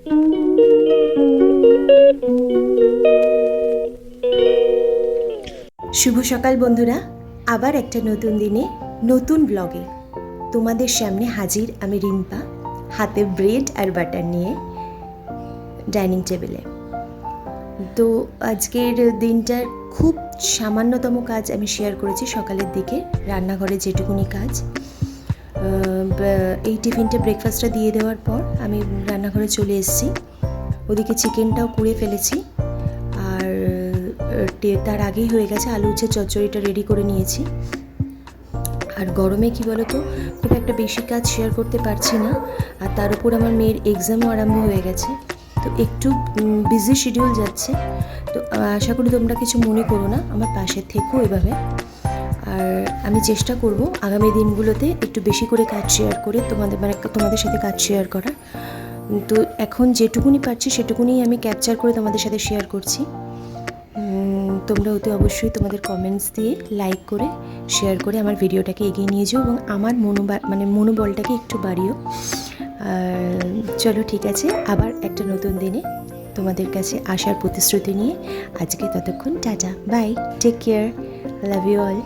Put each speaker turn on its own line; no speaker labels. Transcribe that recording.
শুভ সকাল বন্ধুরা, আবার একটা নতুন দিনে নতুন ব্লগে তোমাদের সামনে হাজির আমি রিম্পা, হাতে ব্রেড আর বাটার নিয়ে ডাইনিং টেবিলে। তো আজকের দিনটার খুব সামান্যতম কাজ আমি শেয়ার করেছি সকালের দিকে, রান্নাঘরে যেটুকুনি কাজ। এই টিফিনটা ব্রেকফাস্টটা দিয়ে দেওয়ার পর আমি রান্নাঘরে চলে এসেছি। ওদিকে চিকেনটাও করে ফেলেছি, আর তার আগেই হয়ে গেছে আলু উচ্ছে চচ্চড়িটা রেডি করে নিয়েছি। আর গরমে কি বলো তো, খুব একটা বেশি কাজ শেয়ার করতে পারছি না, আর তার উপর আমার মেয়ের এক্সামও আরম্ভ হয়ে গেছে, তো একটু বিজি শিডিউল যাচ্ছে। তো আশা করি তোমরা কিছু মনে করো না, আমার পাশে থেকো এভাবে। আর আমি চেষ্টা করব আগামী দিনগুলোতে একটু বেশি করে কাজ শেয়ার করে তোমাদের সাথে কাজ শেয়ার করার। তো এখন যেটুকুনি পারছি সেটুকুনি আমি ক্যাপচার করে তোমাদের সাথে শেয়ার করছি। তোমরা অতি অবশ্যই তোমাদের কমেন্টস দিয়ে লাইক করে শেয়ার করে আমার ভিডিওটাকে এগিয়ে নিয়ে যাও এবং আমার মনোবলটাকে একটু বাড়িও। চলো ঠিক আছে, আবার একটা নতুন দিনে তোমাদের কাছে আসার প্রতিশ্রুতি নিয়ে আজকে ততক্ষণ tata, bye, take care, love you all.